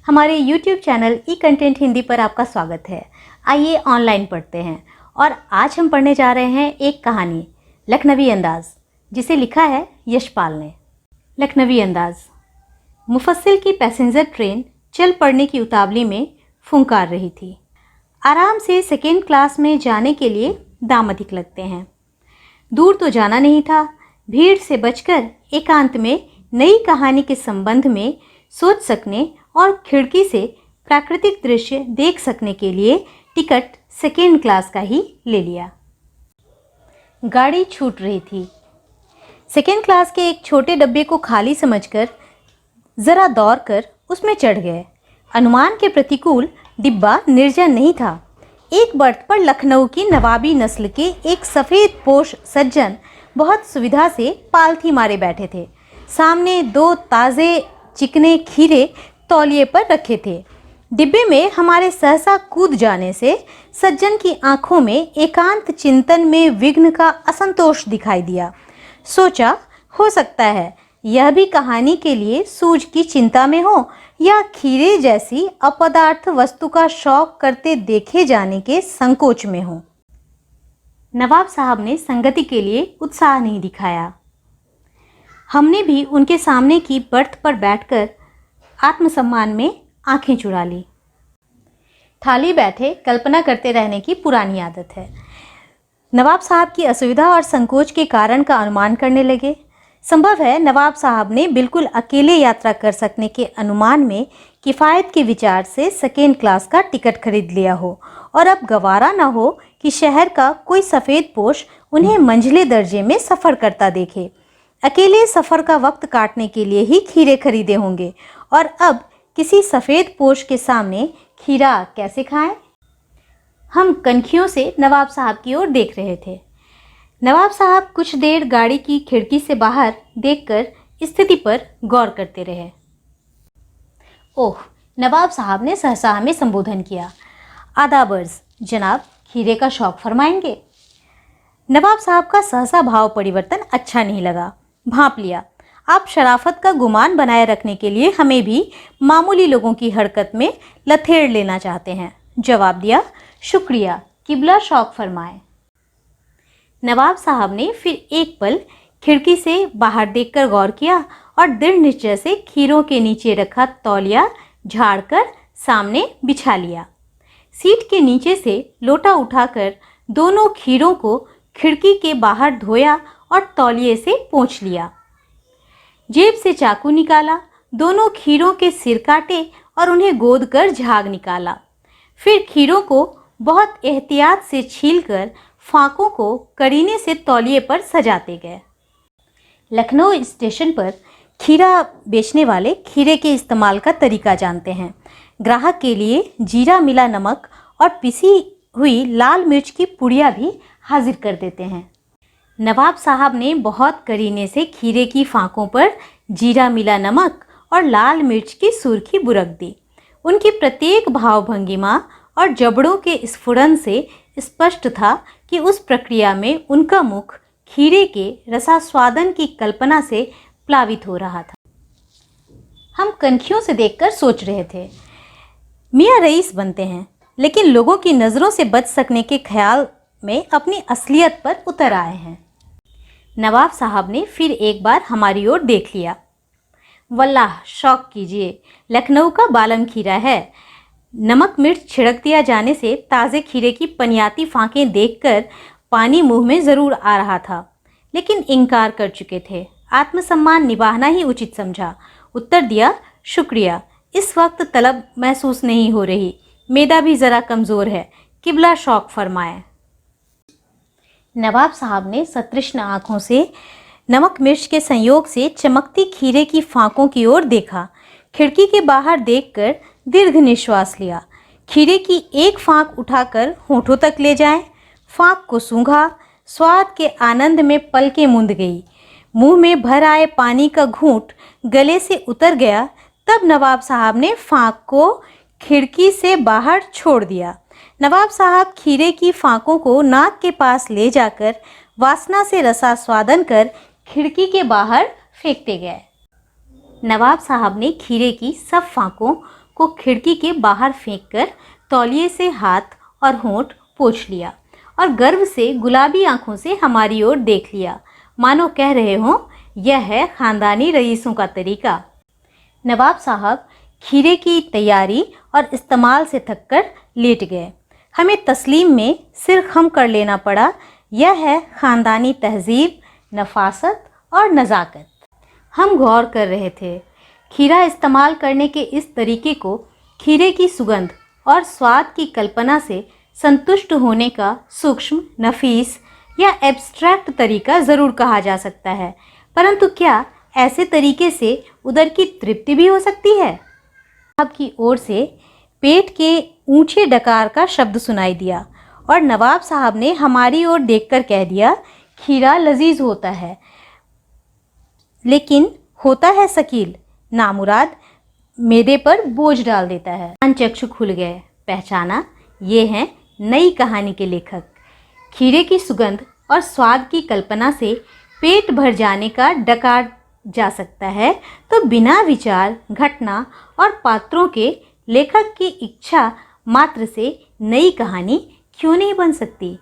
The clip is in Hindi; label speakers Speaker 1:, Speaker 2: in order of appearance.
Speaker 1: हमारे YouTube चैनल ई कंटेंट हिंदी पर आपका स्वागत है। आइए ऑनलाइन पढ़ते हैं और आज हम पढ़ने जा रहे हैं एक कहानी लखनवी अंदाज, जिसे लिखा है यशपाल ने। लखनवी अंदाज। मुफस्सिल की पैसेंजर ट्रेन चल पड़ने की उतावली में फुंकार रही थी। आराम से सेकेंड क्लास में जाने के लिए दाम अधिक लगते हैं। दूर तो जाना नहीं था, भीड़ से बचकर एकांत में नई कहानी के संबंध में सोच सकने और खिड़की से प्राकृतिक दृश्य देख सकने के लिए टिकट सेकेंड क्लास का ही ले लिया। गाड़ी छूट रही थी। सेकेंड क्लास के एक छोटे डब्बे को खाली समझकर ज़रा दौड़कर उसमें चढ़ गए। अनुमान के प्रतिकूल डिब्बा निर्जन नहीं था। एक बर्थ पर लखनऊ की नवाबी नस्ल के एक सफ़ेद पोश सज्जन बहुत सुविधा से पालथी मारे बैठे थे। सामने 2 ताज़े चिकने खीरे तौलिए पर रखे थे। डिब्बे में हमारे सहसा कूद जाने से सज्जन की आंखों में एकांत चिंतन में विघ्न का असंतोष दिखाई दिया। सोचा, हो सकता है यह भी कहानी के लिए सूझ की चिंता में हो या खीरे जैसी अपदार्थ वस्तु का शौक करते देखे जाने के संकोच में हो। नवाब साहब ने संगति के लिए उत्साह नहीं दिखाया। हमने भी उनके सामने की बर्थ पर बैठकर आत्मसम्मान में आंखें चुरा ली। थाली बैठे कल्पना करते रहने की पुरानी आदत है। नवाब साहब की असुविधा और संकोच के कारण का अनुमान करने लगे। संभव है नवाब साहब ने बिल्कुल अकेले यात्रा कर सकने के अनुमान में किफ़ायत के विचार से सेकेंड क्लास का टिकट खरीद लिया हो और अब गवारा न हो कि शहर का कोई सफ़ेद पोश उन्हें मंझले दर्जे में सफ़र करता देखे। अकेले सफ़र का वक्त काटने के लिए ही खीरे खरीदे होंगे और अब किसी सफ़ेद पोश के सामने खीरा कैसे खाएं? हम कनखियों से नवाब साहब की ओर देख रहे थे। नवाब साहब कुछ देर गाड़ी की खिड़की से बाहर देखकर स्थिति पर गौर करते रहे। ओह, नवाब साहब ने सहसा हमें संबोधन किया। आदाब अर्ज़ जनाब, खीरे का शौक फरमाएंगे? नवाब साहब का सहसा भाव परिवर्तन अच्छा नहीं लगा। भांप लिया, आप शराफत का गुमान बनाए रखने के लिए हमें भी मामूली लोगों की हरकत में लथेड़ लेना चाहते हैं। जवाब दिया, शुक्रिया, किबला शौक फरमाए। नवाब साहब ने फिर एक पल खिड़की से बाहर देखकर गौर किया और दृढ़ निश्चय से खीरों के नीचे रखा तौलिया झाड़कर सामने बिछा लिया। सीट के नीचे से लोटा उठाकर दोनों खीरों को खिड़की के बाहर धोया और तौलिए से पोंछ लिया। जेब से चाकू निकाला, दोनों खीरों के सिर काटे और उन्हें गोद कर झाग निकाला। फिर खीरों को बहुत एहतियात से छीलकर फाकों को करीने से तौलिए पर सजाते गए। लखनऊ स्टेशन पर खीरा बेचने वाले खीरे के इस्तेमाल का तरीका जानते हैं। ग्राहक के लिए जीरा मिला नमक और पिसी हुई लाल मिर्च की पुड़िया भी हाजिर कर देते हैं। नवाब साहब ने बहुत करीने से खीरे की फाकों पर जीरा मिला नमक और लाल मिर्च की सुर्खी बुरक दी। उनकी प्रत्येक भावभंगिमा और जबड़ों के स्फुरन से स्पष्ट था कि उस प्रक्रिया में उनका मुख खीरे के रसास्वादन की कल्पना से प्लावित हो रहा था। हम कनखियों से देखकर सोच रहे थे, मियाँ रईस बनते हैं, लेकिन लोगों की नज़रों से बच सकने के ख्याल में अपनी असलियत पर उतर आए हैं। नवाब साहब ने फिर एक बार हमारी ओर देख लिया। वल्लाह, शौक कीजिए, लखनऊ का बालम खीरा है। नमक मिर्च छिड़क दिया जाने से ताज़े खीरे की पनियाती फांकें देखकर पानी मुंह में ज़रूर आ रहा था, लेकिन इनकार कर चुके थे। आत्मसम्मान निभाना ही उचित समझा। उत्तर दिया, शुक्रिया, इस वक्त तलब महसूस नहीं हो रही, मैदा भी ज़रा कमज़ोर है, किबला शौक फरमाए। नवाब साहब ने सतृष्ण आँखों से नमक मिर्च के संयोग से चमकती खीरे की फांकों की ओर देखा। खिड़की के बाहर देखकर दीर्घ निश्वास लिया। खीरे की एक फांक उठाकर होठों तक ले जाएं। फांक को सूंघा, स्वाद के आनंद में पलकें मूंद गई। मुंह में भर आए पानी का घूंट गले से उतर गया। तब नवाब साहब ने फांक को खिड़की से बाहर छोड़ दिया। नवाब साहब खीरे की फांकों को नाक के पास ले जाकर वासना से रसास्वादन कर खिड़की के बाहर फेंकते गए। नवाब साहब ने खीरे की सब फांकों को खिड़की के बाहर फेंककर तौलिए से हाथ और होंठ पोंछ लिया और गर्व से गुलाबी आंखों से हमारी ओर देख लिया, मानो कह रहे हों, यह है खानदानी रईसों का तरीका। नवाब साहब खीरे की तैयारी और इस्तेमाल से थककर लेट गए। हमें तस्लीम में सिर खम कर लेना पड़ा। यह है खानदानी तहजीब, नफासत और नज़ाकत। हम गौर कर रहे थे। खीरा इस्तेमाल करने के इस तरीके को खीरे की सुगंध और स्वाद की कल्पना से संतुष्ट होने का सूक्ष्म, नफीस या एब्स्ट्रैक्ट तरीका ज़रूर कहा जा सकता है, परंतु क्या ऐसे तरीके से उदर की तृप्ति भी हो सकती है? आपकी ओर से पेट के ऊंचे डकार का शब्द सुनाई दिया और नवाब साहब ने हमारी ओर देखकर कह दिया, खीरा लजीज होता है, लेकिन होता है शकील, नामुराद, मेदे पर बोझ डाल देता है। चक्षु खुल गए। पहचाना, ये हैं नई कहानी के लेखक। खीरे की सुगंध और स्वाद की कल्पना से पेट भर जाने का डकार जा सकता है, तो बिना विचार, घटना और पात्रों के लेखक की इच्छा मात्र से नई कहानी क्यों नहीं बन सकती?